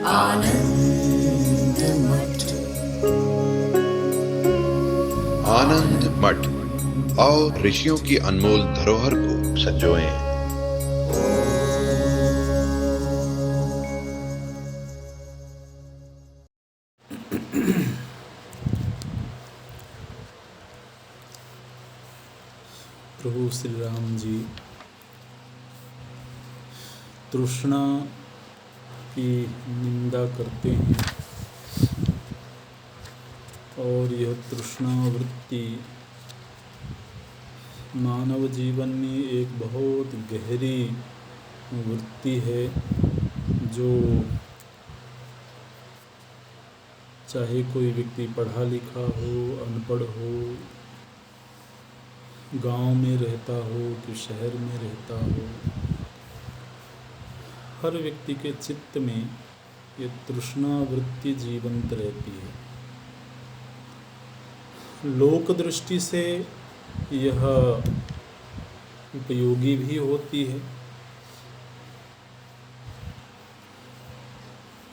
आनंद मठ। आनंद मठ और ऋषियों की अनमोल धरोहर को संजोएं। प्रभु श्री राम जी तृष्णा की निंदा करते हैं और यह तृष्णा वृत्ति मानव जीवन में एक बहुत गहरी वृत्ति है, जो चाहे कोई व्यक्ति पढ़ा लिखा हो, अनपढ़ हो, गांव में रहता हो कि शहर में रहता हो, हर व्यक्ति के चित्त में ये तृष्णा वृत्ति जीवंत रहती है। लोक दृष्टि से यह उपयोगी भी होती है।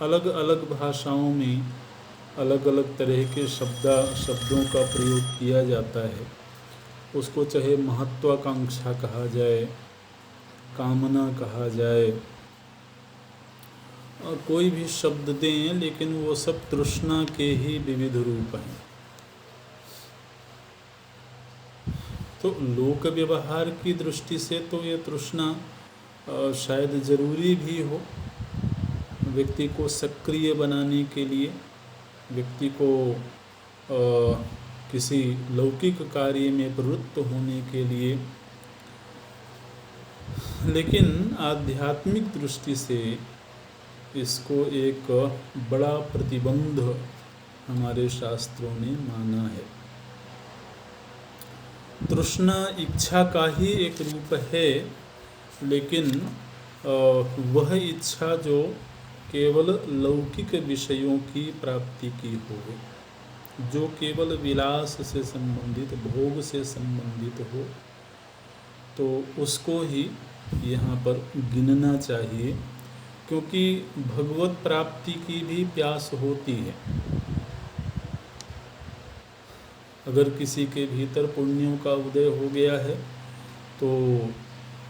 अलग अलग भाषाओं में अलग अलग तरह के शब्दों का प्रयोग किया जाता है। उसको चाहे महत्वाकांक्षा कहा जाए, कामना कहा जाए, और कोई भी शब्द दें, लेकिन वो सब तृष्णा के ही विविध रूप हैं। तो लोक व्यवहार की दृष्टि से तो ये तृष्णा शायद जरूरी भी हो, व्यक्ति को सक्रिय बनाने के लिए, व्यक्ति को किसी लौकिक कार्य में प्रवृत्त होने के लिए। लेकिन आध्यात्मिक दृष्टि से इसको एक बड़ा प्रतिबंध हमारे शास्त्रों ने माना है। तृष्णा इच्छा का ही एक रूप है, लेकिन वह इच्छा जो केवल लौकिक विषयों की प्राप्ति की हो, जो केवल विलास से संबंधित, भोग से संबंधित हो, तो उसको ही यहाँ पर गिनना चाहिए, क्योंकि भगवत प्राप्ति की भी प्यास होती है। अगर किसी के भीतर पुण्यों का उदय हो गया है तो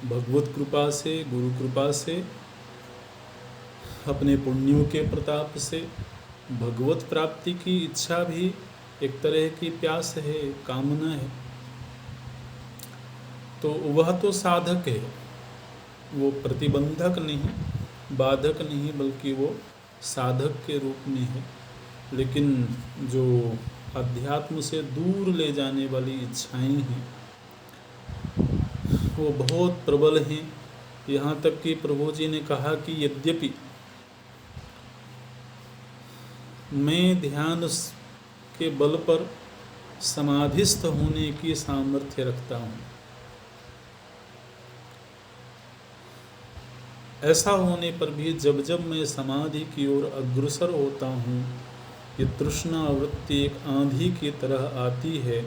भगवत कृपा से, गुरु कृपा से, अपने पुण्यों के प्रताप से भगवत प्राप्ति की इच्छा भी एक तरह की प्यास है, कामना है। तो वह तो साधक है, वो प्रतिबंधक नहीं, बाधक नहीं, बल्कि वो साधक के रूप में है। लेकिन जो अध्यात्म से दूर ले जाने वाली इच्छाएं हैं वो बहुत प्रबल हैं। यहाँ तक कि प्रभु जी ने कहा कि यद्यपि मैं ध्यान के बल पर समाधिस्थ होने की सामर्थ्य रखता हूँ, ऐसा होने पर भी जब जब मैं समाधि की ओर अग्रसर होता हूँ, ये तृष्णा वृत्ति एक आंधी की तरह आती है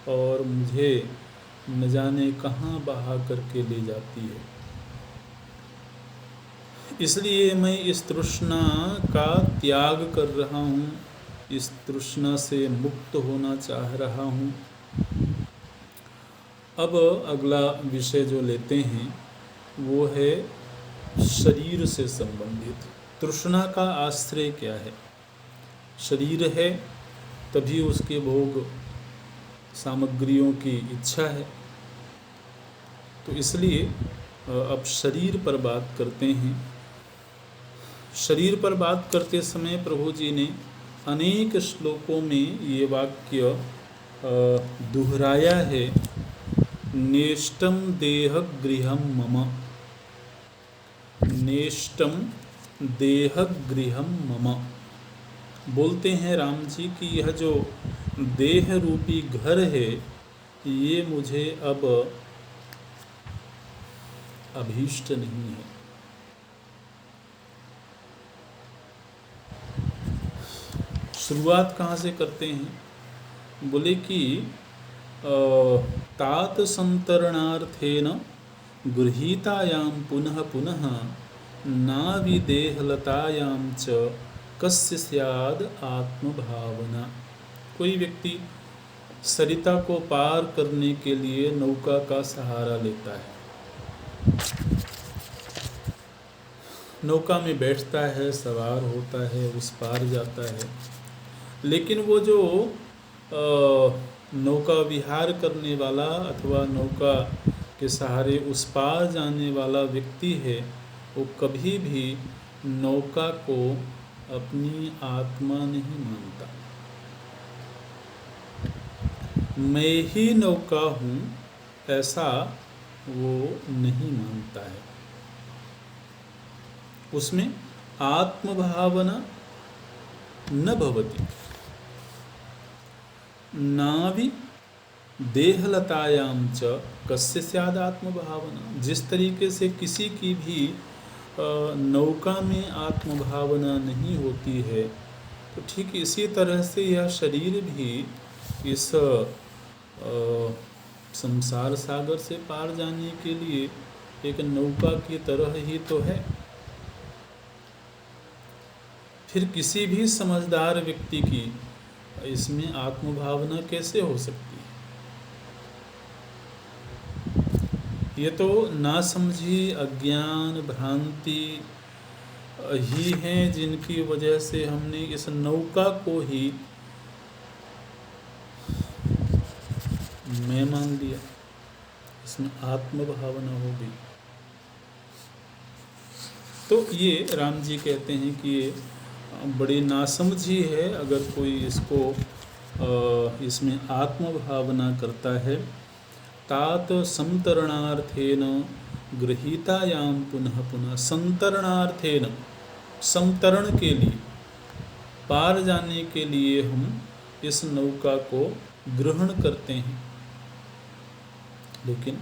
और मुझे न जाने कहाँ बहा करके ले जाती है। इसलिए मैं इस तृष्णा का त्याग कर रहा हूँ, इस तृष्णा से मुक्त होना चाह रहा हूँ। अब अगला विषय जो लेते हैं वो है शरीर से संबंधित। तृष्णा का आश्रय क्या है? शरीर है, तभी उसके भोग सामग्रियों की इच्छा है। तो इसलिए अब शरीर पर बात करते हैं। शरीर पर बात करते समय प्रभु जी ने अनेक श्लोकों में ये वाक्य दोहराया है, नेष्टम देह गृहम मम, नेष्टम देह गृहम मम। बोलते हैं राम जी कि यह जो देह रूपी घर है, ये मुझे अब अभीष्ट नहीं है। शुरुआत कहाँ से करते हैं? बोले कि तात संतरणार्थेन गृहीतायां पुनः पुनः नाविदेहलतायां च कस्य स्याद आत्मभावना। कोई व्यक्ति सरिता को पार करने के लिए नौका का सहारा लेता है, नौका में बैठता है, सवार होता है, उस पार जाता है, लेकिन वो जो नौका विहार करने वाला अथवा नौका के सहारे उस पार जाने वाला व्यक्ति है, वो कभी भी नौका को अपनी आत्मा नहीं मानता। मैं ही नौका हूँ ऐसा वो नहीं मानता है। उसमें आत्मभावना न भवति। नावि देहलतायां च कस्य स्याद आत्मभावना। जिस तरीके से किसी की भी नौका में आत्मभावना नहीं होती है, तो ठीक इसी तरह से यह शरीर भी इस संसार सागर से पार जाने के लिए एक नौका की तरह ही तो है। फिर किसी भी समझदार व्यक्ति की इसमें आत्मभावना कैसे हो सकती है? ये तो नासमझी, अज्ञान, भ्रांति ही हैं जिनकी वजह से हमने इस नौका को ही मैं मान लिया, इसमें आत्मभावना हो गई। तो ये राम जी कहते हैं कि ये बड़ी नासमझी है अगर कोई इसको इसमें आत्मभावना करता है। तात संतरणार्थेन गृहीतायां पुनः पुनः। संतरणार्थेन, संतरण के लिए, पार जाने के लिए हम इस नौका को ग्रहण करते हैं, लेकिन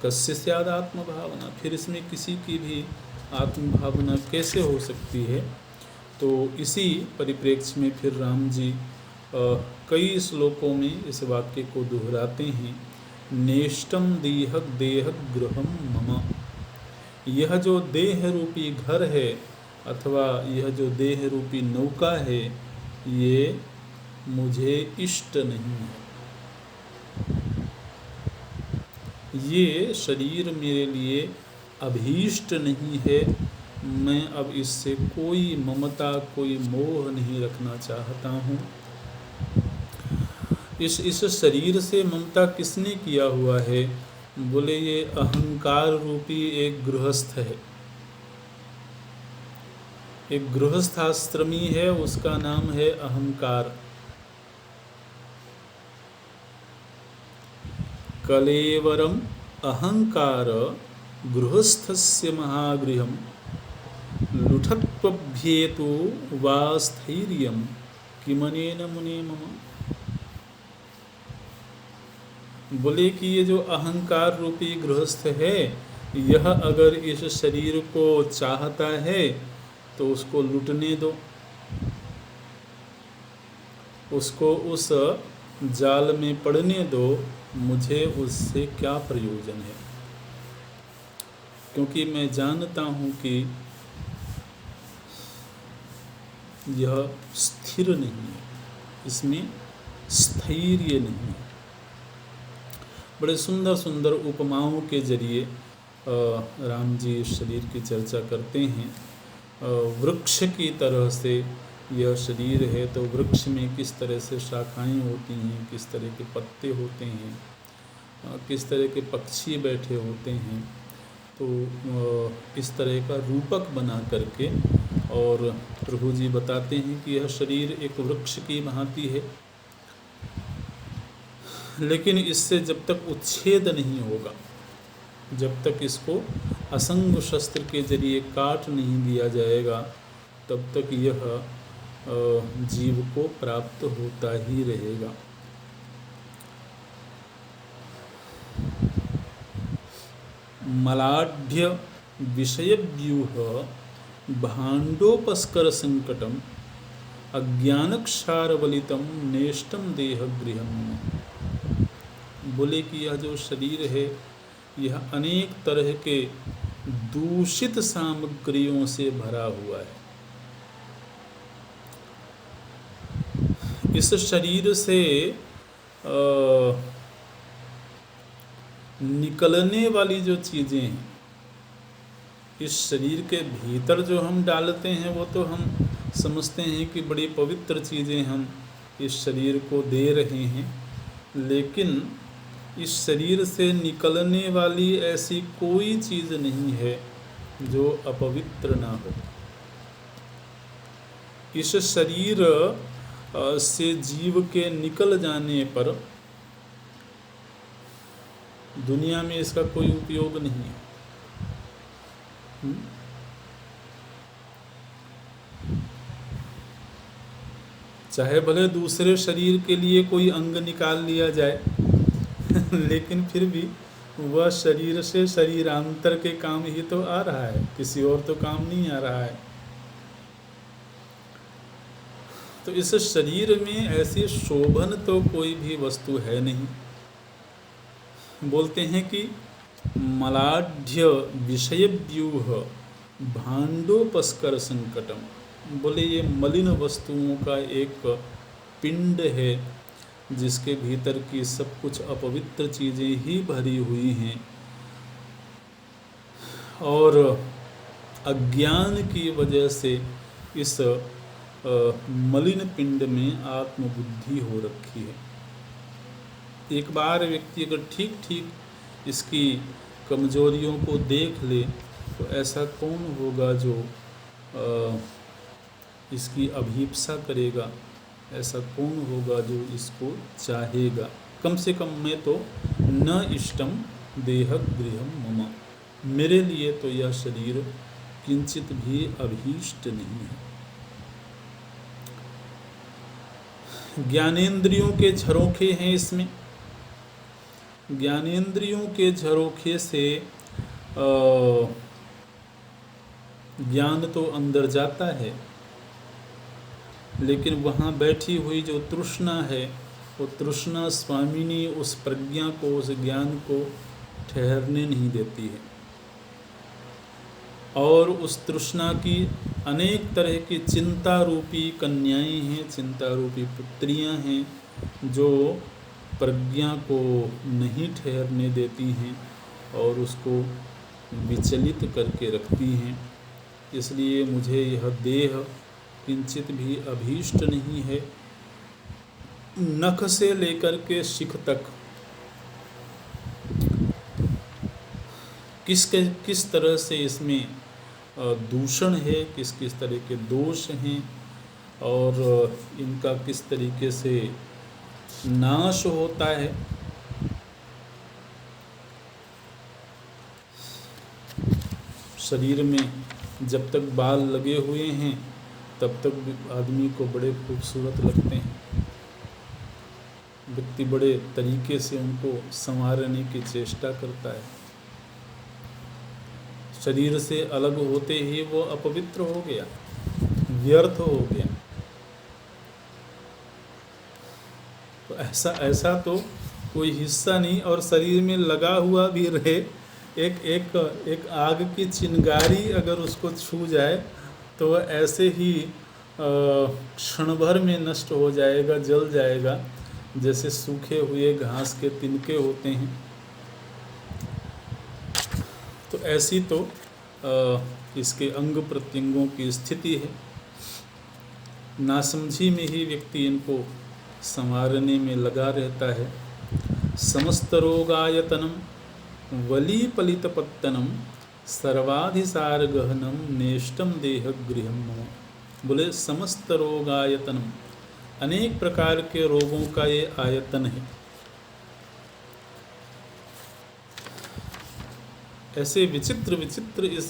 कस्य स्याद आत्मभावना। फिर इसमें किसी की भी आत्मभावना कैसे हो सकती है? तो इसी परिप्रेक्ष्य में फिर राम जी कई श्लोकों में इस वाक्य को दोहराते हैं। नेष्टम देहक देहक गृहम मम। यह जो देह रूपी घर है अथवा यह जो देह रूपी नौका है, ये मुझे इष्ट नहीं है। ये शरीर मेरे लिए अभीष्ट नहीं है। मैं अब इससे कोई ममता, कोई मोह नहीं रखना चाहता हूँ। इस शरीर से ममता किसने किया हुआ है? बोले ये अहंकार रूपी एक गृहस्थ है, एक गृहस्थाश्रमी है, उसका नाम है अहंकार। कलेवरम अहंकार गृहस्थस्य महागृहम लुठत्वभ्येतु वा स्थैर्यं किमनेन मुने मम। बोले कि ये जो अहंकार रूपी गृहस्थ है, यह अगर इस शरीर को चाहता है तो उसको लूटने दो, उसको उस जाल में पड़ने दो। मुझे उससे क्या प्रयोजन है? क्योंकि मैं जानता हूँ कि यह स्थिर नहीं है, इसमें स्थैर्य नहीं है। बड़े सुंदर सुंदर उपमाओं के जरिए राम जी इस शरीर की चर्चा करते हैं। वृक्ष की तरह से यह शरीर है, तो वृक्ष में किस तरह से शाखाएं होती हैं, किस तरह के पत्ते होते हैं, किस तरह के पक्षी बैठे होते हैं। तो इस तरह का रूपक बना करके और प्रभु जी बताते हैं कि यह शरीर एक वृक्ष की भांति है, लेकिन इससे जब तक उच्छेद नहीं होगा, जब तक इसको असंग शस्त्र के जरिए काट नहीं दिया जाएगा, तब तक यह जीव को प्राप्त होता ही रहेगा। मलाढ़्य विषयव्यूह भाण्डोपस्कर संकटम अज्ञानक्षारवलितम नेष्टम देहगृहम। बोले कि यह जो शरीर है, यह अनेक तरह के दूषित सामग्रियों से भरा हुआ है। इस शरीर से निकलने वाली जो चीज़ें हैं, इस शरीर के भीतर जो हम डालते हैं वो तो हम समझते हैं कि बड़ी पवित्र चीज़ें हम इस शरीर को दे रहे हैं, लेकिन इस शरीर से निकलने वाली ऐसी कोई चीज़ नहीं है जो अपवित्र ना हो। इस शरीर से जीव के निकल जाने पर दुनिया में इसका कोई उपयोग नहीं है। चाहे भले दूसरे शरीर के लिए कोई अंग निकाल लिया जाए लेकिन फिर भी वह शरीर से शरीरांतर के काम ही तो आ रहा है, किसी और तो काम नहीं आ रहा है। तो इस शरीर में ऐसी शोभन तो कोई भी वस्तु है नहीं। बोलते हैं कि मलाढ़्य विषय व्यूह भांडोपस्कर संकटम। बोले ये मलिन वस्तुओं का एक पिंड है जिसके भीतर की सब कुछ अपवित्र चीज़ें ही भरी हुई हैं, और अज्ञान की वजह से इस मलिन पिंड में आत्मबुद्धि हो रखी है। एक बार व्यक्ति अगर ठीक ठीक इसकी कमजोरियों को देख ले तो ऐसा कौन होगा जो इसकी अभीप्सा करेगा, ऐसा कौन होगा जो इसको चाहेगा। कम से कम मैं तो न इष्टम देह गृहम मम, मेरे लिए तो यह शरीर किंचित भी अभीष्ट नहीं है। ज्ञानेंद्रियों के झरोखे हैं इसमें। ज्ञानेंद्रियों के झरोखे से ज्ञान तो अंदर जाता है, लेकिन वहाँ बैठी हुई जो तृष्णा है, वो तृष्णा स्वामिनी उस प्रज्ञा को, उस ज्ञान को ठहरने नहीं देती है। और उस तृष्णा की अनेक तरह की चिंता रूपी कन्याएं हैं, चिंता रूपी पुत्रियां हैं जो प्रज्ञा को नहीं ठहरने देती हैं और उसको विचलित करके रखती हैं। इसलिए मुझे यह देह किंचित भी अभीष्ट नहीं है। नख से लेकर के शिख तक किस तरह से इसमें दूषण है, किस किस तरह के दोष हैं और इनका किस तरीके से नाश होता है। शरीर में जब तक बाल लगे हुए हैं तब तक आदमी को बड़े खूबसूरत लगते हैं। व्यक्ति बड़े तरीके से उनको संवारने की चेष्टा करता है। शरीर से अलग होते ही वो अपवित्र हो गया, व्यर्थ हो गया। तो ऐसा तो कोई हिस्सा नहीं, और शरीर में लगा हुआ भी रहे, एक आग की चिंगारी अगर उसको छू जाए तो वह ऐसे ही क्षण भर में नष्ट हो जाएगा, जल जाएगा, जैसे सूखे हुए घास के तिनके होते हैं। तो ऐसी तो इसके अंग प्रत्यंगों की स्थिति है। नासमझी में ही व्यक्ति इनको संवारने में लगा रहता है। समस्त रोगायतनम वलीपलितपत्तनम सर्वाधिसार गहनम नेष्टम देह गृहम मम। बोले समस्त रोगायतनम, अनेक प्रकार के रोगों का ये आयतन है। ऐसे विचित्र विचित्र इस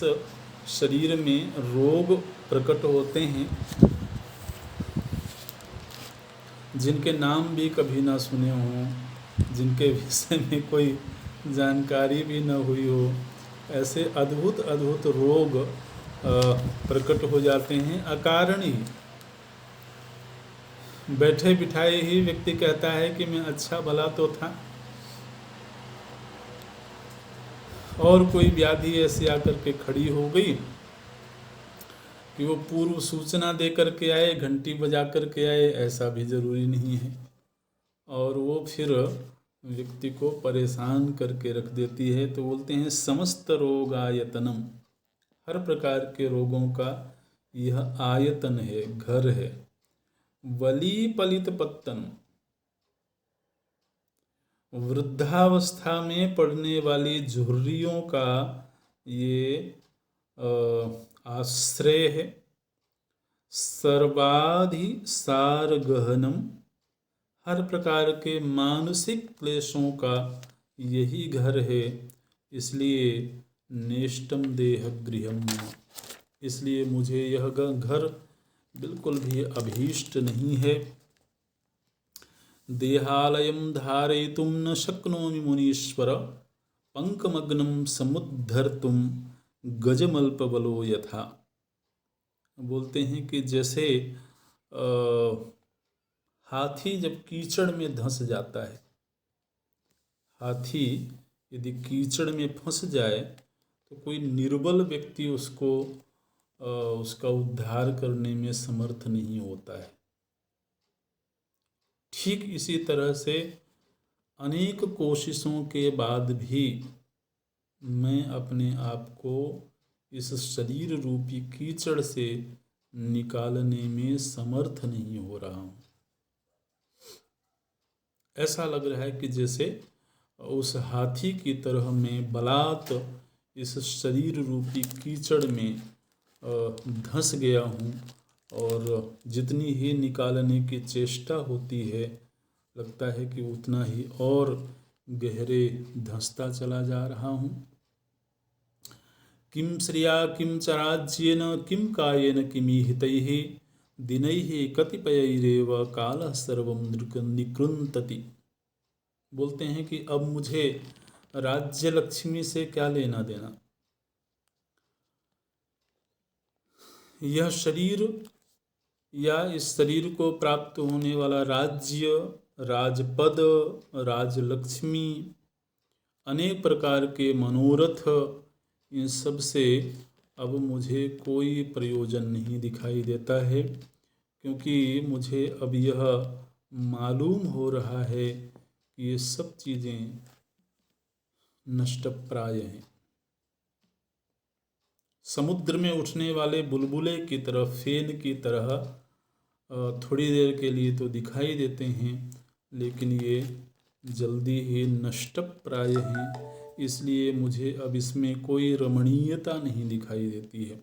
शरीर में रोग प्रकट होते हैं जिनके नाम भी कभी ना सुने हों, जिनके विषय में कोई जानकारी भी न हुई हो। ऐसे अद्भुत अद्भुत रोग प्रकट हो जाते हैं अकारण ही। बैठे बिठाए ही व्यक्ति कहता है कि मैं अच्छा भला तो था, और कोई व्याधि ऐसी आकर के खड़ी हो गई कि वो पूर्व सूचना दे करके आए, घंटी बजा करके आए, ऐसा भी ज़रूरी नहीं है। और वो फिर व्यक्ति को परेशान करके रख देती है। तो बोलते हैं समस्त रोगायतनम, हर प्रकार के रोगों का यह आयतन है, घर है। वली पलित पत्तन, वृद्धावस्था में पड़ने वाली झुर्रियों का ये आश्रय है। सर्वाधि सार गहनम, हर प्रकार के मानसिक क्लेशों का यही घर है। इसलिए नेष्टम देह गृहम, इसलिए मुझे यह घर बिल्कुल भी अभीष्ट नहीं है। देहालयम धारयितुं न शक्नोमि मुनीश्वर, पंकमग्नं समुद्धर्तुं गजमल्पबलो यथा। बोलते हैं कि जैसे हाथी जब कीचड़ में धंस जाता है, हाथी यदि कीचड़ में फंस जाए तो कोई निर्बल व्यक्ति उसको उसका उद्धार करने में समर्थ नहीं होता है। ठीक इसी तरह से अनेक कोशिशों के बाद भी मैं अपने आप को इस शरीर रूपी कीचड़ से निकालने में समर्थ नहीं हो रहा हूँ। ऐसा लग रहा है कि जैसे उस हाथी की तरह मैं बलात् इस शरीर रूपी कीचड़ में धंस गया हूँ, और जितनी ही निकालने की चेष्टा होती है, लगता है कि उतना ही और गहरे धंसता चला जा रहा हूँ। किम श्रिया किम च राज्येन किम कायेन किमीहितैः दिनैः कतिपयैरेव कालः सर्वं निकृन्तति। बोलते हैं कि अब मुझे राज्य लक्ष्मी से क्या लेना देना। यह शरीर या इस शरीर को प्राप्त होने वाला राज्य, राजपद, राजलक्ष्मी, अनेक प्रकार के मनोरथ, इन सब से अब मुझे कोई प्रयोजन नहीं दिखाई देता है, क्योंकि मुझे अब यह मालूम हो रहा है कि ये सब चीज़ें नष्टप्राय हैं। समुद्र में उठने वाले बुलबुले की तरह, फेन की तरह थोड़ी देर के लिए तो दिखाई देते हैं, लेकिन ये जल्दी ही नष्टप्राय हैं। इसलिए मुझे अब इसमें कोई रमणीयता नहीं दिखाई देती है।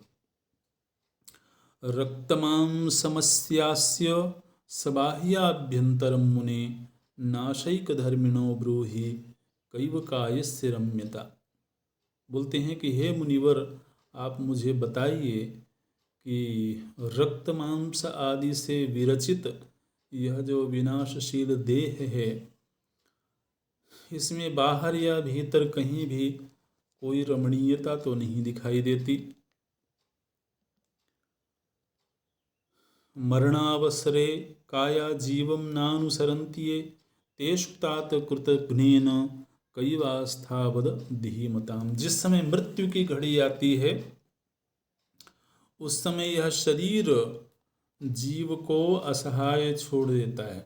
रक्तमां समस्यास्य सबाह्याभ्यंतरं मुने नाशैक धर्मिणो ब्रूहि कैव कायस्य रम्यता। बोलते हैं कि हे मुनिवर, आप मुझे बताइए कि रक्त मांस आदि से विरचित यह जो विनाशशील देह है, इसमें बाहर या भीतर कहीं भी कोई रमणीयता तो नहीं दिखाई देती। मरणावसरे काया जीवं नानुसरन्ति ये तेषु तात कृतघ्नेन कैवास्थावद धीमताम। जिस समय मृत्यु की घड़ी आती है, उस समय यह शरीर जीव को असहाय छोड़ देता है,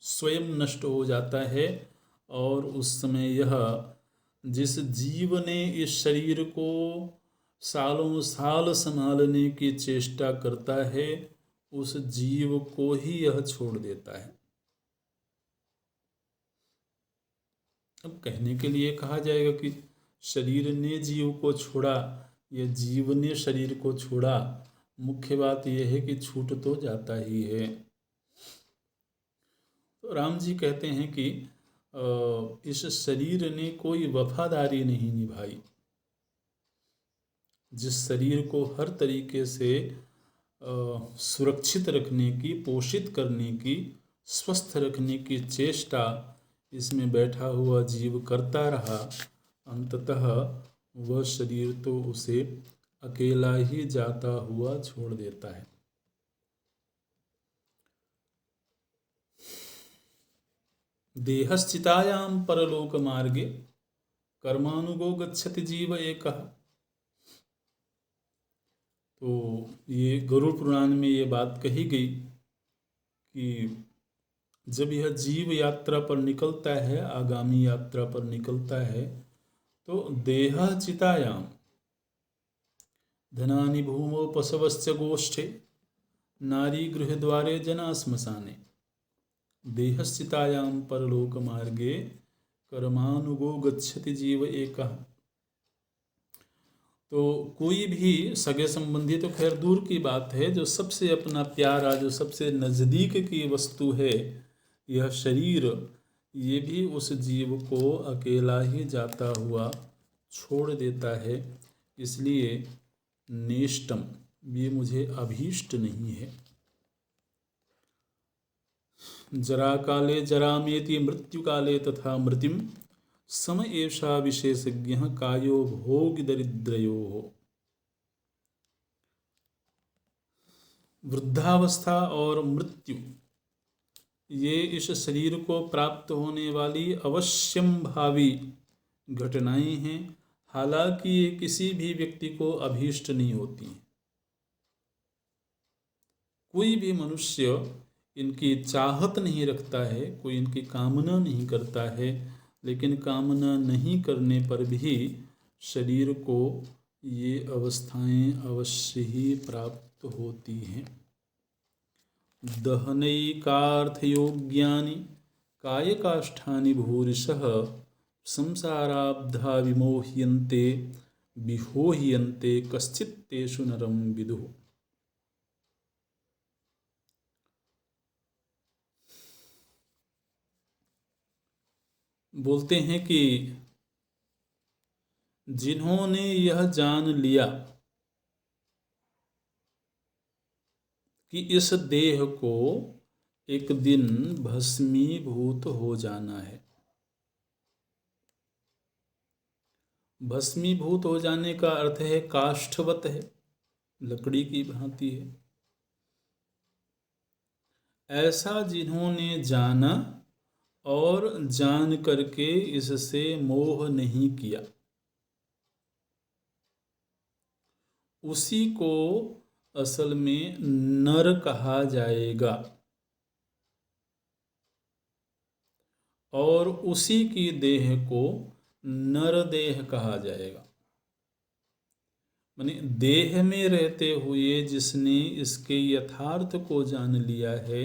स्वयं नष्ट हो जाता है। और उस समय यह जिस जीव ने इस शरीर को सालों साल संभालने की चेष्टा करता है, उस जीव को ही यह छोड़ देता है। अब कहने के लिए कहा जाएगा कि शरीर ने जीव को छोड़ा या जीव ने शरीर को छोड़ा, मुख्य बात यह है कि छूट तो जाता ही है। तो राम जी कहते हैं कि इस शरीर ने कोई वफादारी नहीं निभाई। जिस शरीर को हर तरीके से सुरक्षित रखने की, पोषित करने की, स्वस्थ रखने की चेष्टा इसमें बैठा हुआ जीव करता रहा, अंततः वह शरीर तो उसे अकेला ही जाता हुआ छोड़ देता है। देहश्चितायां परलोक मार्गे कर्मानुगो गच्छति जीव एकः। तो ये गरुड़ पुराण में ये बात कही गई कि जब यह जीव यात्रा पर निकलता है, आगामी यात्रा पर निकलता है, तो देह चितायाम धनानि भूमो पशवश्च गोष्ठे नारी गृहद्वारे जना श्मशाने देहश्चितायाम परलोक मार्गे कर्मानुगो गच्छति जीव एकः। तो कोई भी सगे संबंधी तो खैर दूर की बात है, जो सबसे अपना प्यारा, जो सबसे नज़दीक की वस्तु है, यह शरीर, ये भी उस जीव को अकेला ही जाता हुआ छोड़ देता है। इसलिए नेष्टम, ये मुझे अभीष्ट नहीं है। जरा काले जरामेति मृत्यु काले तथा मृतिम सम एषा विशेषज्ञ कायो भोग दरिद्रयो। वृद्धावस्था और मृत्यु ये इस शरीर को प्राप्त होने वाली अवश्यम भावी घटनाएं हैं। हालांकि ये किसी भी व्यक्ति को अभीष्ट नहीं होती। कोई भी मनुष्य इनकी चाहत नहीं रखता है, कोई इनकी कामना नहीं करता है, लेकिन कामना नहीं करने पर भी शरीर को ये अवस्थाएं अवश्य ही प्राप्त होती हैं। दहनैकार्थयोग्यानि कायकाष्ठानि भूरिशः संसाराब्धा विमोह्यन्ते विहोह्यन्ते कश्चित् तेषु नरं विदुः। बोलते हैं कि जिन्होंने यह जान लिया कि इस देह को एक दिन भस्मीभूत हो जाना है, भस्मीभूत हो जाने का अर्थ है काष्ठवत है, लकड़ी की भांति है, ऐसा जिन्होंने जाना और जान करके इससे मोह नहीं किया, उसी को असल में नर कहा जाएगा और उसी की देह को नर देह कहा जाएगा। माने देह में रहते हुए जिसने इसके यथार्थ को जान लिया है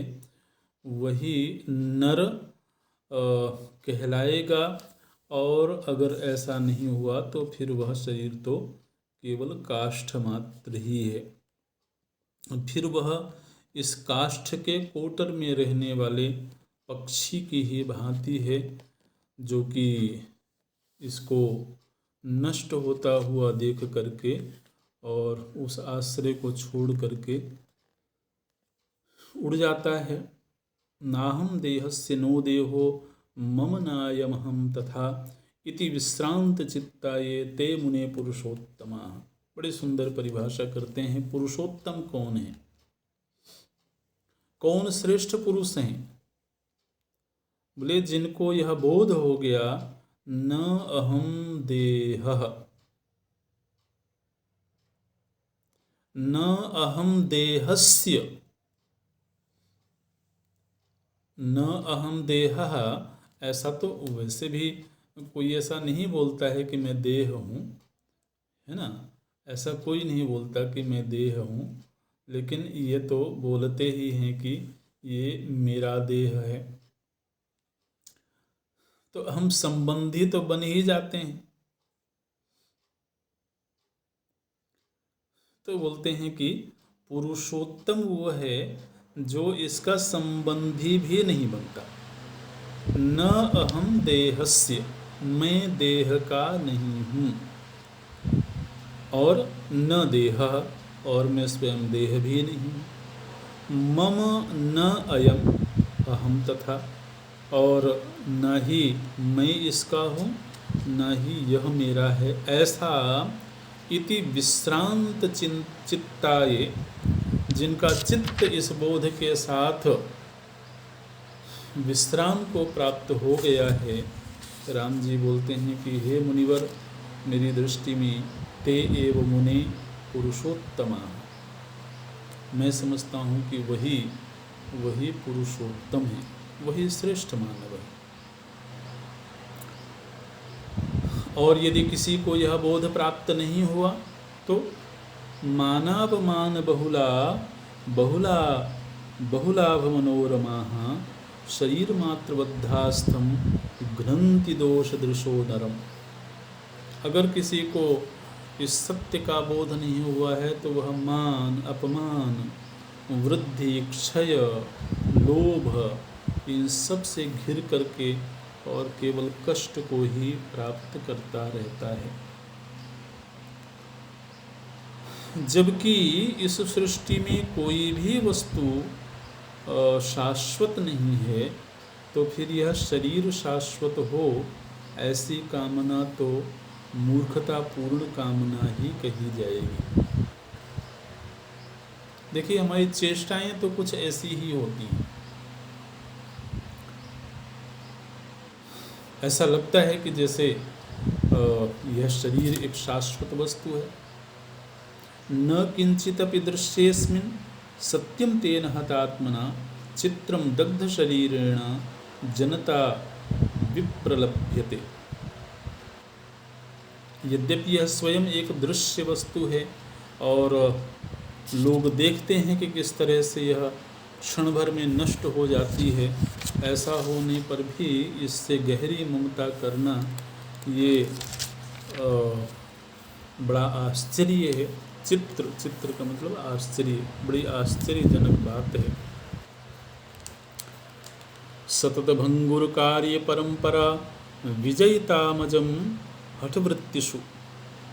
वही नर कहलाएगा। और अगर ऐसा नहीं हुआ तो फिर वह शरीर तो केवल काष्ठ मात्र ही है। फिर वह इस काष्ठ के कोटर में रहने वाले पक्षी की ही भांति है, जो कि इसको नष्ट होता हुआ देख करके और उस आश्रय को छोड़ करके उड़ जाता है। नाहम देहस्य नो देहो मम नायमहम तथा इति विश्रांत चित्ताये ते मुने पुरुषोत्तमा। बड़ी सुंदर परिभाषा करते हैं। पुरुषोत्तम कौन है, कौन श्रेष्ठ पुरुष हैं? बोले जिनको यह बोध हो गया न अहम देहः, न अहम देहस्य, न अहम देहः। ऐसा तो वैसे भी कोई ऐसा नहीं बोलता है कि मैं देह हूँ, है ना, ऐसा कोई नहीं बोलता कि मैं देह हूँ, लेकिन ये तो बोलते ही हैं कि ये मेरा देह है। तो हम संबंधी तो बन ही जाते हैं। तो बोलते हैं कि पुरुषोत्तम वो है जो इसका संबंधी भी नहीं बनता। न अहम देहस्य, मैं देह का नहीं हूँ, और न देह, और मैं स्वयं देह भी नहीं हूँ। मम न अयम अहम तथा, और न ही मैं इसका हूँ, न ही यह मेरा है, ऐसा इति विश्रांत चित्ताये, जिनका चित्त इस बोध के साथ विश्राम को प्राप्त हो गया है, राम जी बोलते हैं कि हे मुनिवर, मेरी दृष्टि में ते एव मुने पुरुषोत्तमा, मैं समझता हूँ कि वही पुरुषोत्तम है, वही श्रेष्ठ मानव है। और यदि किसी को यह बोध प्राप्त नहीं हुआ तो मानव मान बहुला बहुला बहुलाभ मनोरमाः शरीर मात्रबद्धास्थम घ्नन्ति दोष दृशो नरम। अगर किसी को इस सत्य का बोध नहीं हुआ है तो वह मान, अपमान, वृद्धि, क्षय, लोभ, इन सब से घिर करके और केवल कष्ट को ही प्राप्त करता रहता है। जबकि इस सृष्टि में कोई भी वस्तु शाश्वत नहीं है, तो फिर यह शरीर शाश्वत हो ऐसी कामना तो मूर्खतापूर्ण कामना ही कही जाएगी। देखिए, हमारी चेष्टाएं तो कुछ ऐसी ही होती हैं। ऐसा लगता है कि जैसे यह शरीर एक शाश्वत वस्तु है। न किंचिदपि दृश्येस्मिन् सत्यम तेन हतात्मना चित्रम दग्ध शरीरेण जनता विप्रलभ्यते। यद्यपि यह स्वयं एक दृश्य वस्तु है और लोग देखते हैं कि किस तरह से यह क्षण भर में नष्ट हो जाती है, ऐसा होने पर भी इससे गहरी ममता करना ये बड़ा आश्चर्य है। चित्र का मतलब आश्चर्य, बड़ी आश्चर्यजनक बात है। सतत भंगुर कार्य परंपरा विजयितामजम हठवृत्तिषु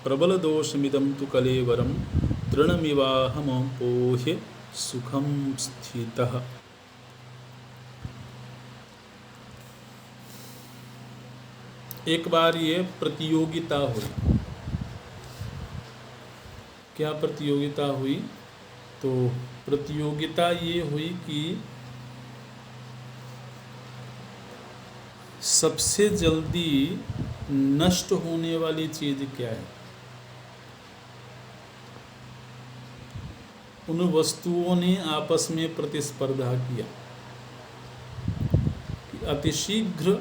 प्रबल दोषमिदं तु कलेवरम तृणमिवाहमपोह्य सुखम स्थितः। एक बार ये प्रतियोगिता हुई। क्या प्रतियोगिता हुई? तो प्रतियोगिता ये हुई कि सबसे जल्दी नष्ट होने वाली चीज क्या है। उन वस्तुओं ने आपस में प्रतिस्पर्धा किया कि अतिशीघ्र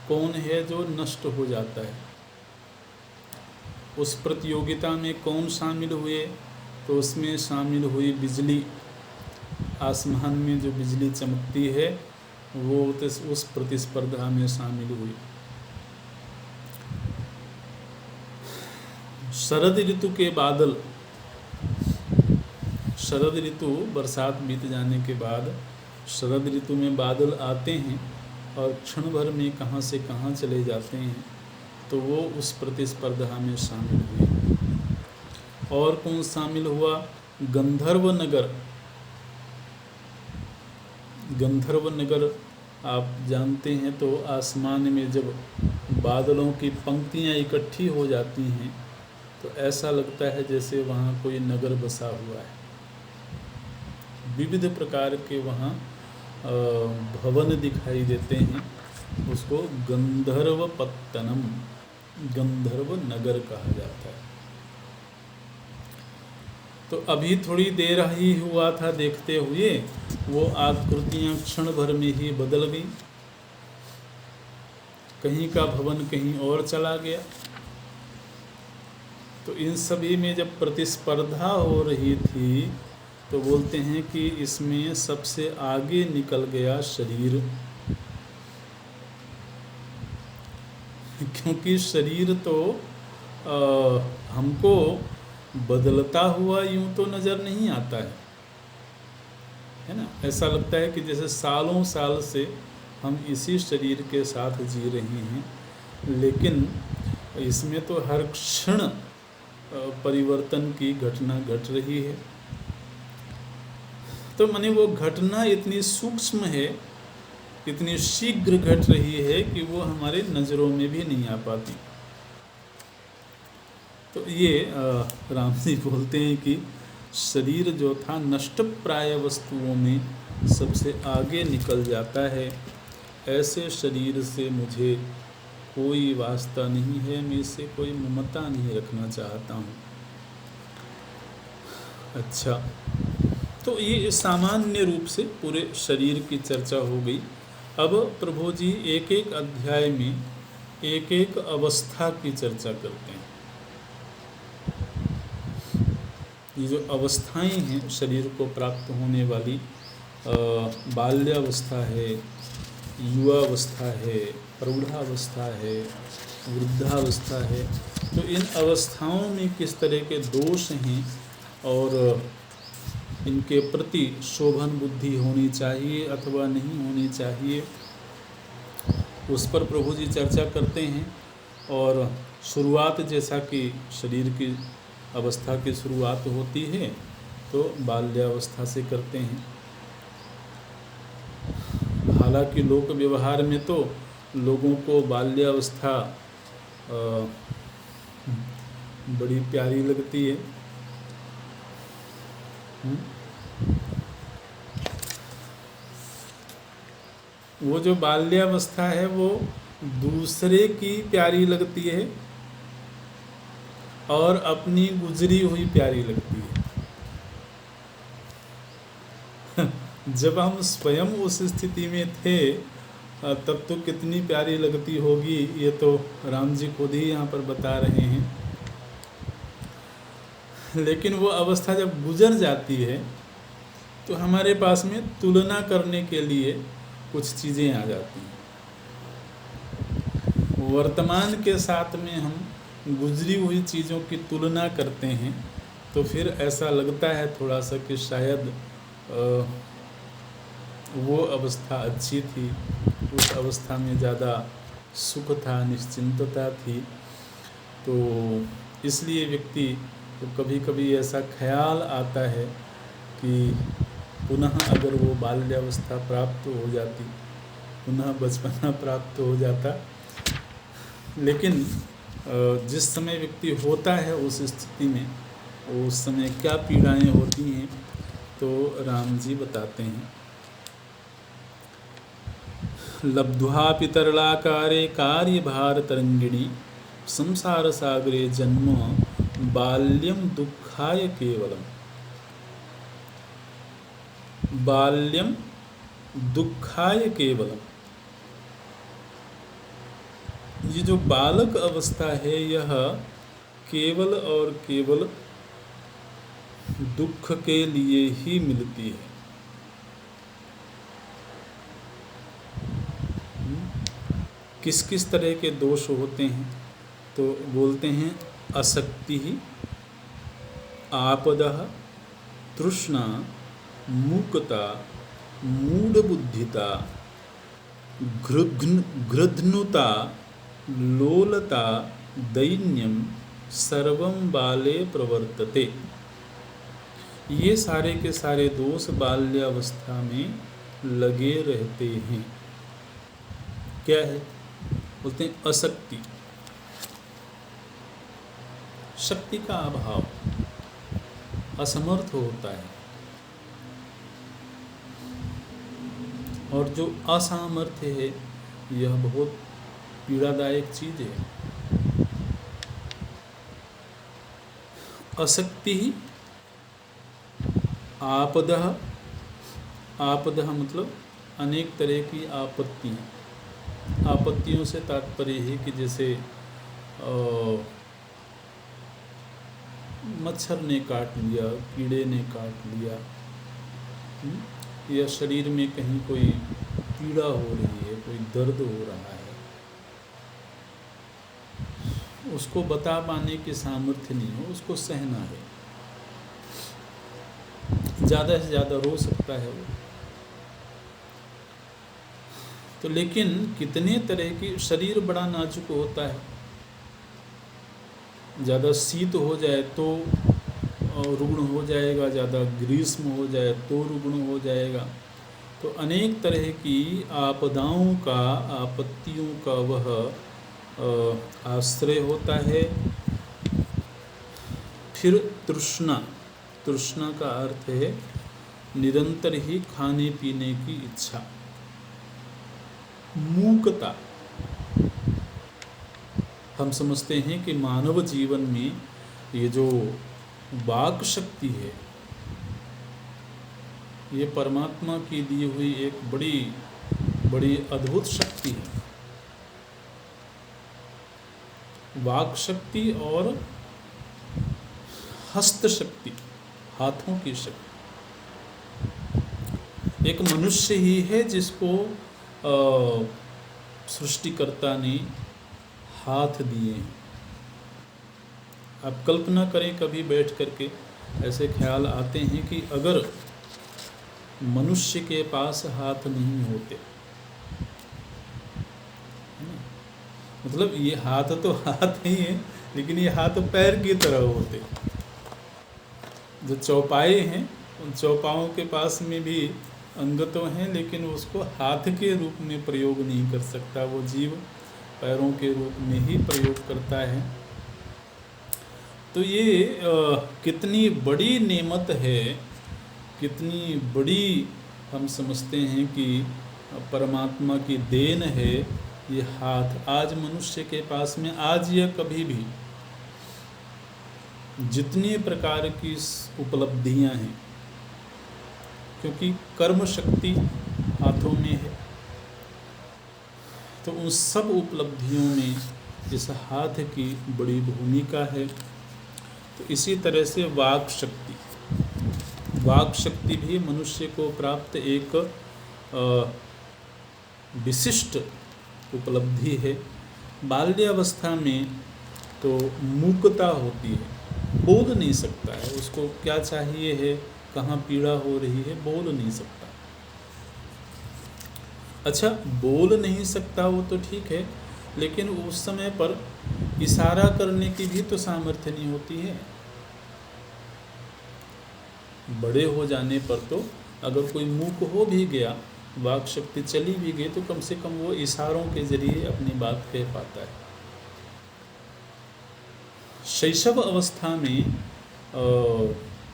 कौन है जो नष्ट हो जाता है। उस प्रतियोगिता में कौन शामिल हुए? तो उसमें शामिल हुई बिजली। आसमान में जो बिजली चमकती है वो उस प्रतिस्पर्धा में शामिल हुई। शरद ऋतु के बादल, शरद ऋतु बरसात बीत जाने के बाद शरद ऋतु में बादल आते हैं और क्षण भर में कहाँ से कहाँ चले जाते हैं, तो वो उस प्रतिस्पर्धा में शामिल हुए। और कौन शामिल हुआ? गंधर्व नगर। गंधर्व नगर आप जानते हैं, तो आसमान में जब बादलों की पंक्तियाँ इकट्ठी हो जाती हैं तो ऐसा लगता है जैसे वहाँ कोई नगर बसा हुआ है। विविध प्रकार के वहाँ भवन दिखाई देते हैं। उसको गंधर्व पत्तनम, गंधर्व नगर कहा जाता है। तो अभी थोड़ी देर ही हुआ था देखते हुए, वो आकृतियां क्षण भर में ही बदल गई। कहीं का भवन कहीं और चला गया। तो इन सभी में जब प्रतिस्पर्धा हो रही थी तो बोलते हैं कि इसमें सबसे आगे निकल गया शरीर, क्योंकि शरीर तो हमको बदलता हुआ यूं तो नज़र नहीं आता है ना। ऐसा लगता है कि जैसे सालों साल से हम इसी शरीर के साथ जी रहे हैं, लेकिन इसमें तो हर क्षण परिवर्तन की घटना घट रही है। तो माने वो घटना इतनी सूक्ष्म है, इतनी शीघ्र घट रही है कि वो हमारे नज़रों में भी नहीं आ पाती। तो ये राम जी बोलते हैं कि शरीर जो था नष्ट प्राय वस्तुओं में सबसे आगे निकल जाता है। ऐसे शरीर से मुझे कोई वास्ता नहीं है, मैं इससे कोई ममता नहीं रखना चाहता हूँ। अच्छा, तो ये सामान्य रूप से पूरे शरीर की चर्चा हो गई। अब प्रभु जी एक एक अध्याय में एक एक अवस्था की चर्चा करते हैं। ये जो अवस्थाएं हैं शरीर को प्राप्त होने वाली, बाल्यावस्था है, युवावस्था है, प्रौढ़ावस्था है, वृद्धावस्था है। तो इन अवस्थाओं में किस तरह के दोष हैं और इनके प्रति शोभन बुद्धि होनी चाहिए अथवा नहीं होनी चाहिए, उस पर प्रभु जी चर्चा करते हैं। और शुरुआत, जैसा कि शरीर की अवस्था की शुरुआत होती है, तो बाल्यावस्था से करते हैं। हालांकि लोक व्यवहार में तो लोगों को बाल्यावस्था बड़ी प्यारी लगती है। वो जो बाल्यावस्था है वो दूसरे की प्यारी लगती है और अपनी गुजरी हुई प्यारी लगती है। जब हम स्वयं उस स्थिति में थे तब तो कितनी प्यारी लगती होगी, ये तो राम जी खुद ही यहाँ पर बता रहे हैं। लेकिन वो अवस्था जब गुजर जाती है तो हमारे पास में तुलना करने के लिए कुछ चीज़ें आ जाती हैं। वर्तमान के साथ में हम गुजरी हुई चीज़ों की तुलना करते हैं तो फिर ऐसा लगता है थोड़ा सा कि शायद वो अवस्था अच्छी थी, उस अवस्था में ज़्यादा सुख था, निश्चिंतता थी। तो इसलिए व्यक्ति को कभी कभी ऐसा ख्याल आता है कि पुनः अगर वो बाल्यावस्था प्राप्त हो जाती, पुनः बचपना प्राप्त हो जाता। लेकिन जिस समय व्यक्ति होता है उस स्थिति में, उस समय क्या पीड़ाएं होती हैं, तो राम जी बताते हैं। लब्ध्वा पितरलाकारे कार्यभार तरंगिणी संसार सागरे जन्म बाल्यम दुखाय केवलम। बाल्यम दुखाय केवलम, ये जो बालक अवस्था है यह केवल और केवल दुख के लिए ही मिलती है। किस किस तरह के दोष होते हैं, तो बोलते हैं असक्ति, आपदः, तृष्णा, मूकता, मूढ़बुद्धिता, घृध्नुता, लोलता, दैन्यम सर्वं बाले प्रवर्तते। ये सारे के सारे दोष बाल्यावस्था में लगे रहते हैं। क्या है? बोलते हैं अशक्ति, शक्ति का अभाव, असमर्थ होता है। और जो असामर्थ्य है यह बहुत पीड़ादायक चीज है। अशक्ति ही आपदः, आपदः मतलब अनेक तरह की आपत्तियाँ। आपत्तियों से तात्पर्य है कि जैसे मच्छर ने काट लिया, कीड़े ने काट लिया, या शरीर में कहीं कोई पीड़ा हो रही है, कोई दर्द हो रहा है, उसको बता पाने की सामर्थ्य नहीं हो, उसको सहना है। ज़्यादा से ज़्यादा रो सकता है वो। तो लेकिन कितने तरह की, शरीर बड़ा नाजुक होता है, ज़्यादा शीत हो जाए तो रुग्ण हो जाएगा, ज़्यादा ग्रीष्म हो जाए तो रुग्ण हो जाएगा। तो अनेक तरह की आपदाओं का, आपत्तियों का वह आश्रय होता है। फिर तृष्णा, तृष्णा का अर्थ है निरंतर ही खाने पीने की इच्छा। मूकता, हम समझते हैं कि मानव जीवन में ये जो वाक शक्ति है, ये परमात्मा की दी हुई एक बड़ी बड़ी अद्भुत शक्ति है। वाक शक्ति और हस्त शक्ति, हाथों की शक्ति। एक मनुष्य ही है जिसको सृष्टिकर्ता ने हाथ दिए हैं। आप कल्पना करें, कभी बैठ करके ऐसे ख्याल आते हैं कि अगर मनुष्य के पास हाथ नहीं होते, मतलब ये हाथ तो हाथ नहीं है, लेकिन ये हाथ पैर की तरह होते। जो चौपाए हैं, उन चौपाओं के पास में भी अंग तो हैं, लेकिन उसको हाथ के रूप में प्रयोग नहीं कर सकता। वो जीव पैरों के रूप में ही प्रयोग करता है। तो ये कितनी बड़ी नेमत है, कितनी बड़ी हम समझते हैं कि परमात्मा की देन है ये हाथ। आज मनुष्य के पास में, आज या कभी भी, जितनी प्रकार की उपलब्धियां हैं, क्योंकि कर्म शक्ति हाथों में है, तो उन सब उपलब्धियों में इस हाथ की बड़ी भूमिका है। तो इसी तरह से वाक शक्ति भी मनुष्य को प्राप्त एक विशिष्ट उपलब्धि है। बाल्यावस्था में तो मूकता होती है, बोल नहीं सकता है, उसको क्या चाहिए है, कहाँ पीड़ा हो रही है, बोल नहीं सकता। अच्छा, बोल नहीं सकता वो तो ठीक है, लेकिन उस समय पर इशारा करने की भी तो सामर्थ्य नहीं होती है। बड़े हो जाने पर तो अगर कोई मूक हो भी गया, वाक शक्ति चली भी गई, तो कम से कम वो इशारों के जरिए अपनी बात कह पाता है। शैशव अवस्था में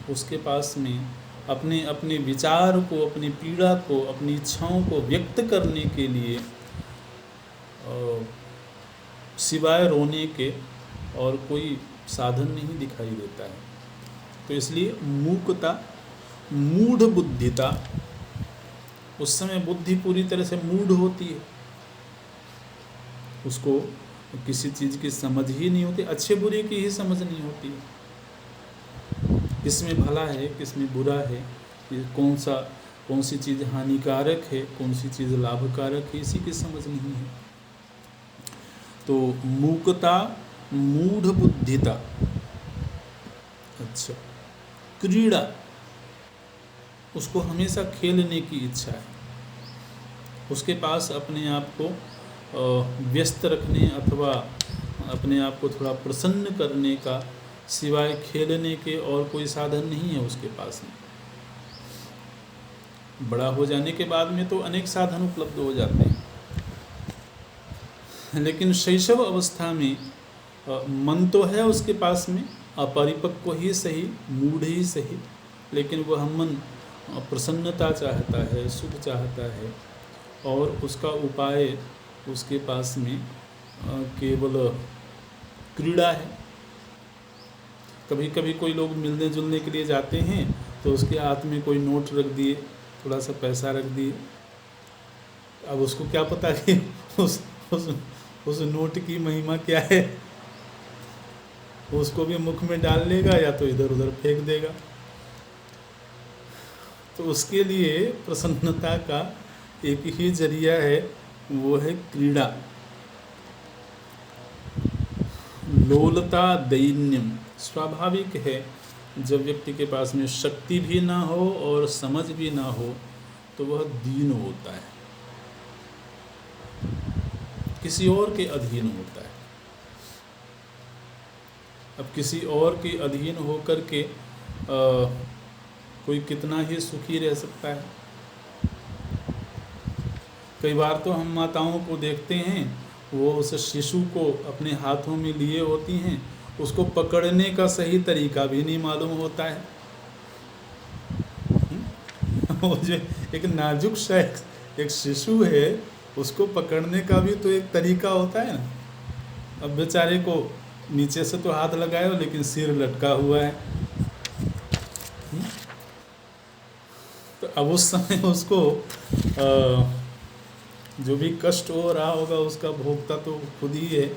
उसके पास में अपने अपने विचार को, अपनी पीड़ा को, अपनी इच्छाओं को व्यक्त करने के लिए सिवाय रोने के और कोई साधन नहीं दिखाई देता है। तो इसलिए मूकता, मूढ़ बुद्धिता, उस समय बुद्धि पूरी तरह से मूढ़ होती है, उसको किसी चीज़ की समझ ही नहीं होती, अच्छे बुरे की ही समझ नहीं होती है। किसमें भला है, किसमें बुरा है, कौन सी चीज़ हानिकारक है, कौन सी चीज़ लाभकारक है, इसी की समझ नहीं है। तो मूकता, मूढ़ बुद्धिता। अच्छा, क्रीड़ा, उसको हमेशा खेलने की इच्छा है, उसके पास अपने आप को व्यस्त रखने अथवा अपने आप को थोड़ा प्रसन्न करने का सिवाय खेलने के और कोई साधन नहीं है उसके पास में। बड़ा हो जाने के बाद में तो अनेक साधन उपलब्ध हो जाते हैं, लेकिन शैशव अवस्था में मन तो है उसके पास में, अपरिपक्व ही सही, मूढ़ ही सही, लेकिन वह मन प्रसन्नता चाहता है, सुख चाहता है, और उसका उपाय उसके पास में केवल क्रीड़ा है। कभी कभी कोई लोग मिलने जुलने के लिए जाते हैं तो उसके हाथ में कोई नोट रख दिए, थोड़ा सा पैसा रख दिए। अब उसको क्या पता कि उस नोट की महिमा क्या है, उसको भी मुख में डाल लेगा या तो इधर उधर फेंक देगा। तो उसके लिए प्रसन्नता का एक ही जरिया है, वो है क्रीड़ा। लोलता दैन्यम, स्वाभाविक है जब व्यक्ति के पास में शक्ति भी ना हो और समझ भी ना हो तो वह दीन होता है, किसी और के अधीन होता है। अब किसी और के अधीन होकर के कोई कितना ही सुखी रह सकता है। कई बार तो हम माताओं को देखते हैं, वो उस शिशु को अपने हाथों में लिए होती हैं, उसको पकड़ने का सही तरीका भी नहीं मालूम होता है। वो जो एक नाजुक सा एक शिशु है, उसको पकड़ने का भी तो एक तरीका होता है ना। अब बेचारे को नीचे से तो हाथ लगाए हो लेकिन सिर लटका हुआ है। तो अब उस समय उसको जो भी कष्ट हो रहा होगा उसका भोगता तो खुद ही है।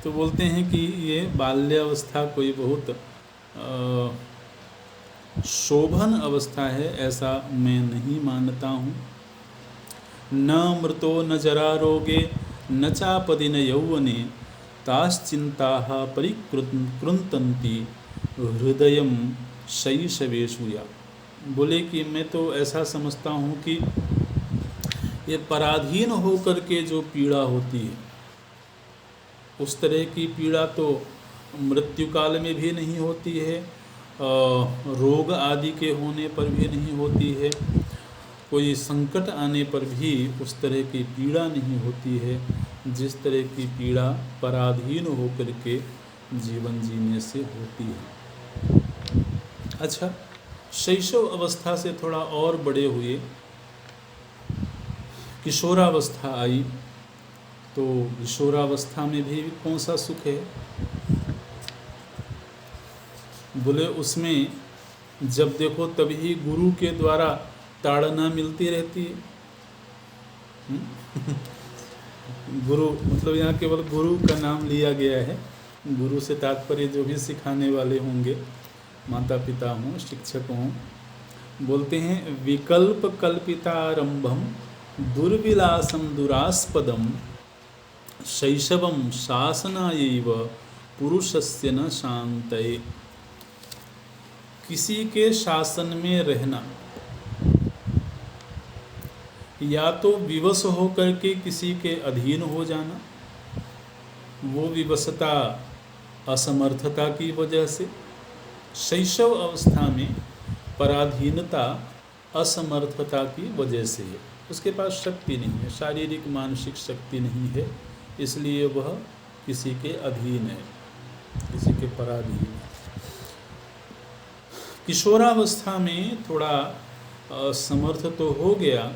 तो बोलते हैं कि ये बाल्यावस्था कोई बहुत शोभन अवस्था है, ऐसा मैं नहीं मानता हूँ। न मृतो न जरा रोगे न चापदि न यौवने ताश्चिंताः परिकृन्तन्ति हृदयम शैशवेषु या। बोले कि मैं तो ऐसा समझता हूँ कि ये पराधीन होकर के जो पीड़ा होती है उस तरह की पीड़ा तो मृत्यु काल में भी नहीं होती है, रोग आदि के होने पर भी नहीं होती है, कोई संकट आने पर भी उस तरह की पीड़ा नहीं होती है जिस तरह की पीड़ा पराधीन होकर के जीवन जीने से होती है। अच्छा, शैशव अवस्था से थोड़ा और बड़े हुए, किशोरावस्था आई, तो किशोरावस्था में भी कौन सा सुख है? बोले उसमें जब देखो तभी गुरु के द्वारा ताड़ना मिलती रहती है। गुरु मतलब यहाँ केवल गुरु का नाम लिया गया है। गुरु से तात्पर्य जो भी सिखाने वाले होंगे, माता पिता हों, शिक्षक हों। बोलते हैं विकल्प कल्पितारंभम दुर्विलासम दुरास्पदम शैशवम शासनायैव पुरुषस्य न शांतये। किसी के शासन में रहना या तो विवश होकर के किसी के अधीन हो जाना, वो विवशता असमर्थता की वजह से। शैशव अवस्था में पराधीनता असमर्थता की वजह से है, उसके पास शक्ति नहीं है, शारीरिक मानसिक शक्ति नहीं है, इसलिए वह किसी के अधीन है, किसी के पराधीन है। किशोरावस्था में थोड़ा समर्थ तो हो गया,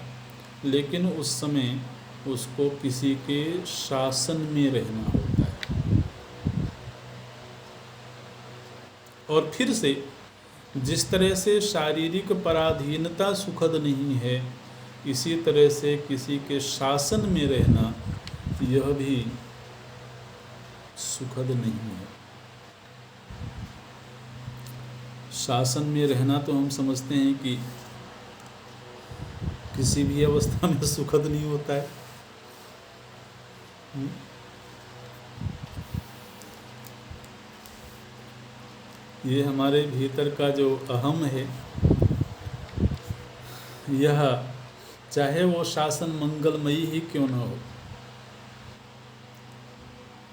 लेकिन उस समय उसको किसी के शासन में रहना होता है। और फिर से जिस तरह से शारीरिक पराधीनता सुखद नहीं है, इसी तरह से किसी के शासन में रहना यह भी सुखद नहीं है। शासन में रहना तो हम समझते हैं कि किसी भी अवस्था में सुखद नहीं होता है। ये हमारे भीतर का जो अहम है, यह चाहे वो शासन मंगलमयी ही क्यों ना हो,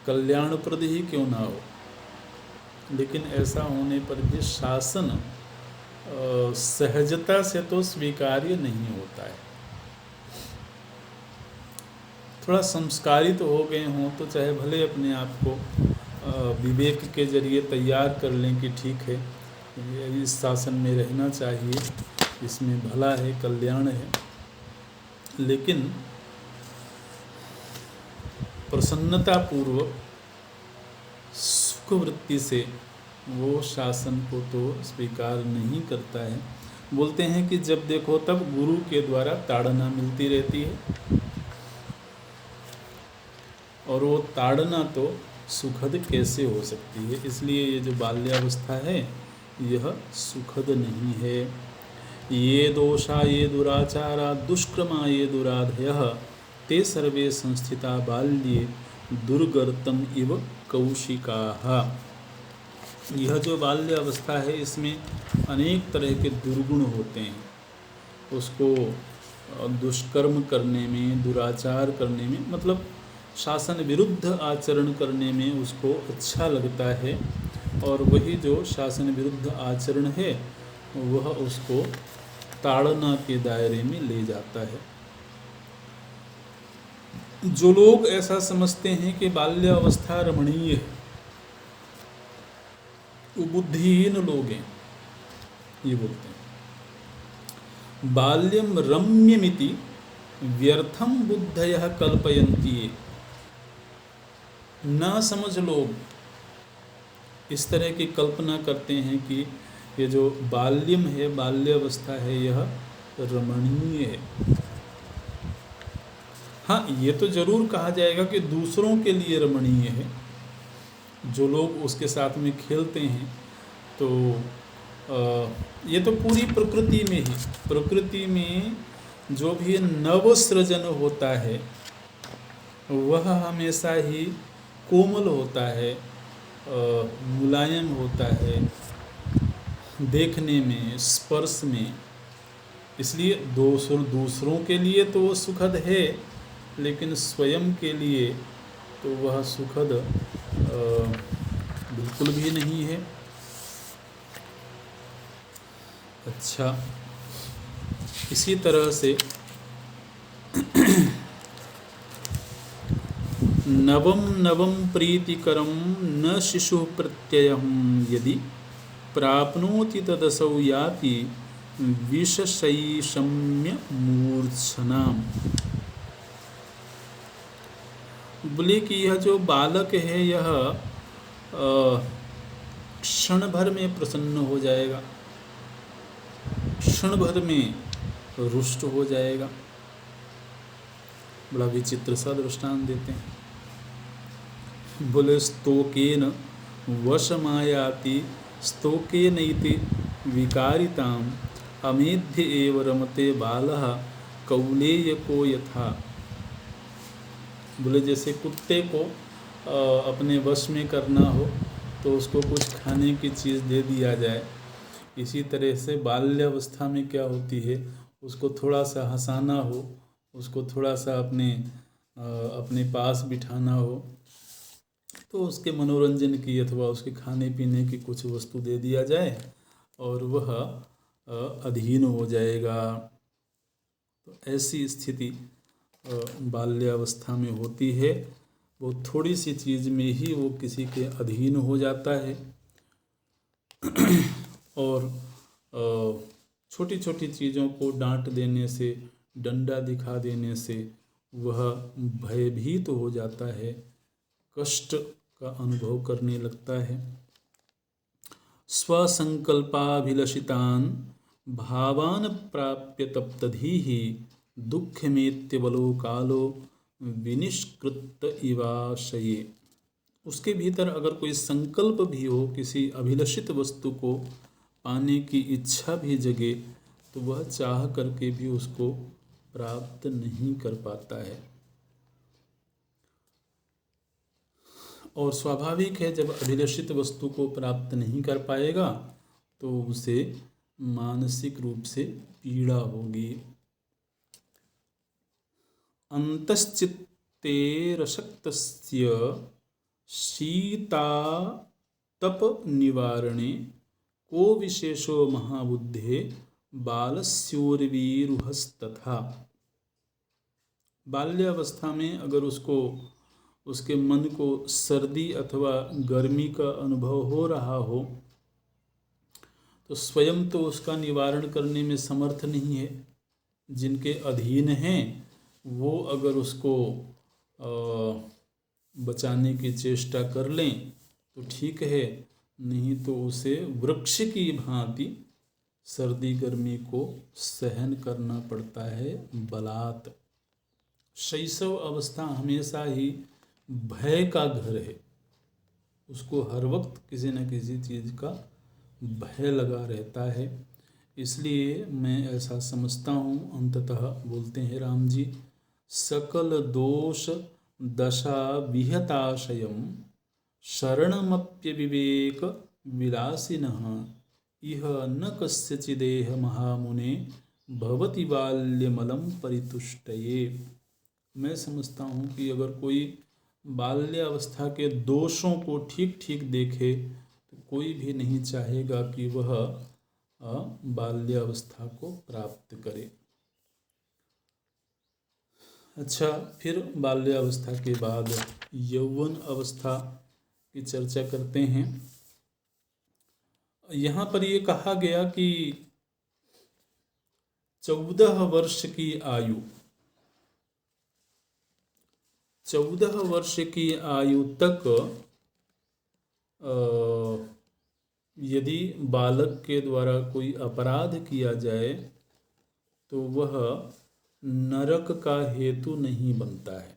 कल्याणप्रद ही क्यों ना हो, लेकिन ऐसा होने पर भी शासन सहजता से तो स्वीकार्य नहीं होता है। थोड़ा संस्कारित तो हो गए हों तो चाहे भले अपने आप को विवेक के जरिए तैयार कर लें कि ठीक है, इस शासन में रहना चाहिए, इसमें भला है, कल्याण है, लेकिन प्रसन्नतापूर्वक सुख वृत्ति से वो शासन को तो स्वीकार नहीं करता है। बोलते हैं कि जब देखो तब गुरु के द्वारा ताड़ना मिलती रहती है, और वो ताड़ना तो सुखद कैसे हो सकती है। इसलिए ये जो बाल्यावस्था है यह सुखद नहीं है। ये दोषा ये दुराचारा दुष्क्रमा ये दुराधयः ते सर्वे संस्थिता बाल्ये दुर्गर्तम इव कौशिकाः। यह जो बाल्य अवस्था है इसमें अनेक तरह के दुर्गुण होते हैं। उसको दुष्कर्म करने में, दुराचार करने में, मतलब शासन विरुद्ध आचरण करने में उसको अच्छा लगता है, और वही जो शासन विरुद्ध आचरण है वह उसको ताड़ना के दायरे में ले जाता है। जो लोग ऐसा समझते हैं कि बाल्य अवस्था रमणीय है, वो बुद्धिहीन लोग हैं। ये बोलते हैं बाल्यम रम्यमिति व्यर्थम बुद्धयः कल्पयन्ति। ना समझ लोग इस तरह की कल्पना करते हैं कि ये जो बाल्यम है, बाल्यावस्था है, यह रमणीय है। हाँ, ये तो जरूर कहा जाएगा कि दूसरों के लिए रमणीय है। जो लोग उसके साथ में खेलते हैं तो ये तो पूरी प्रकृति में ही, प्रकृति में जो भी नव सृजन होता है वह हमेशा ही कोमल होता है, मुलायम होता है देखने में, स्पर्श में। इसलिए दूसरों के लिए तो वो सुखद है, लेकिन स्वयं के लिए तो वह सुखद बिल्कुल भी नहीं है। अच्छा, इसी तरह से नवम नवम प्रीतिकरम न शिशु प्रत्ययम यदि प्राप्नोति तदसौ याति विषशैषम्य मूर्छनाम। बोले कि यह जो बालक है यह क्षण भर में प्रसन्न हो जाएगा, क्षण भर में रुष्ट हो जाएगा। बड़ा विचित्र सा दृष्टांत देते हैं। बोले स्तोकेन वशमायाति स्तोकेनैति विकारिताम अमेध्य एव रमते बालः कौलेयको यथा। बोले जैसे कुत्ते को अपने वश में करना हो तो उसको कुछ खाने की चीज़ दे दिया जाए, इसी तरह से बाल्यावस्था में क्या होती है, उसको थोड़ा सा हंसाना हो, उसको थोड़ा सा अपने पास बिठाना हो तो उसके मनोरंजन की अथवा उसके खाने पीने की कुछ वस्तु दे दिया जाए और वह अधीन हो जाएगा। तो ऐसी स्थिति बाल्यावस्था में होती है। वो थोड़ी सी चीज़ में ही वो किसी के अधीन हो जाता है और छोटी छोटी चीज़ों को डांट देने से, डंडा दिखा देने से वह भयभीत हो जाता है, कष्ट का अनुभव करने लगता है। स्वसंकल्पाभिलषितान भावान प्राप्य तप्तधीः दुःखमेत्यबलो कालो विनिष्कृत इवाशये। उसके भीतर अगर कोई संकल्प भी हो, किसी अभिलषित वस्तु को पाने की इच्छा भी जगे, तो वह चाह करके भी उसको प्राप्त नहीं कर पाता है। और स्वाभाविक है, जब अभिलषित वस्तु को प्राप्त नहीं कर पाएगा तो उसे मानसिक रूप से पीड़ा होगी। अंतश्चित्तेरशक्तस्य शीतातप निवारणे को विशेषो महाबुद्धे बालस्योर्वीरुहस्तथा। बाल्यावस्था में अगर उसके मन को सर्दी अथवा गर्मी का अनुभव हो रहा हो तो स्वयं तो उसका निवारण करने में समर्थ नहीं है। जिनके अधीन हैं वो अगर उसको बचाने की चेष्टा कर लें तो ठीक है, नहीं तो उसे वृक्ष की भांति सर्दी गर्मी को सहन करना पड़ता है बलात्। शैशव अवस्था हमेशा ही भय का घर है, उसको हर वक्त किसी न किसी चीज़ का भय लगा रहता है। इसलिए मैं ऐसा समझता हूँ, अंततः बोलते हैं राम जी, सकल दोष दशा विहताशयम शरणमप्य विवेक विलासिनः इह न कस्यचिदेह महामुने भवति बाल्यमलं परितुष्टये। मैं समझता हूँ कि अगर कोई बाल्यावस्था के दोषों को ठीक ठीक देखे तो कोई भी नहीं चाहेगा कि वह बाल्यावस्था को प्राप्त करे। अच्छा, फिर बाल्यावस्था के बाद यौवन अवस्था की चर्चा करते हैं। यहाँ पर ये कहा गया कि 14 वर्ष की आयु, 14 वर्ष की आयु तक यदि बालक के द्वारा कोई अपराध किया जाए तो वह नरक का हेतु नहीं बनता है।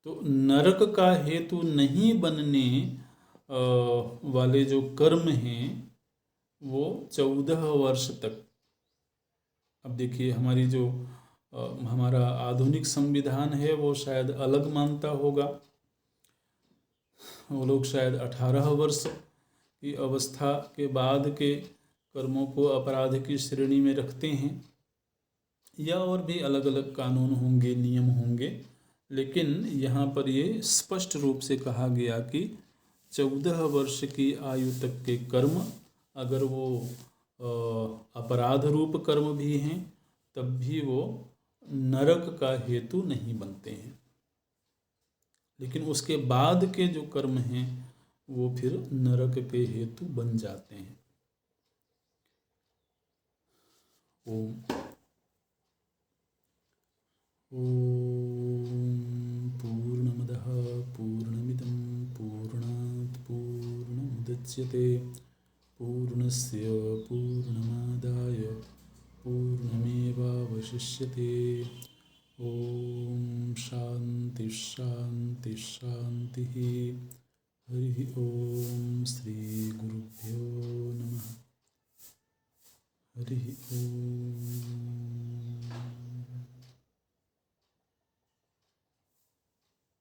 तो नरक का हेतु नहीं बनने वाले जो कर्म हैं वो 14 वर्ष तक। अब देखिए हमारी जो हमारा आधुनिक संविधान है वो शायद अलग मानता होगा। वो लोग शायद 18 वर्ष की अवस्था के बाद के कर्मों को अपराध की श्रेणी में रखते हैं, या और भी अलग अलग कानून होंगे, नियम होंगे, लेकिन यहाँ पर ये स्पष्ट रूप से कहा गया कि 14 वर्ष की आयु तक के कर्म अगर वो अपराध रूप कर्म भी हैं तब भी वो नरक का हेतु नहीं बनते हैं, लेकिन उसके बाद के जो कर्म हैं वो फिर नरक के हेतु बन जाते हैं। ओम पूर्णमदः पूर्णमिदं पूर्णात् पूर्णमुदच्यते पूर्णस्य पूर्णमादाय पूर्णमेवावशिष्यते। ओम शांति शांति शांति। हरि ओम। श्री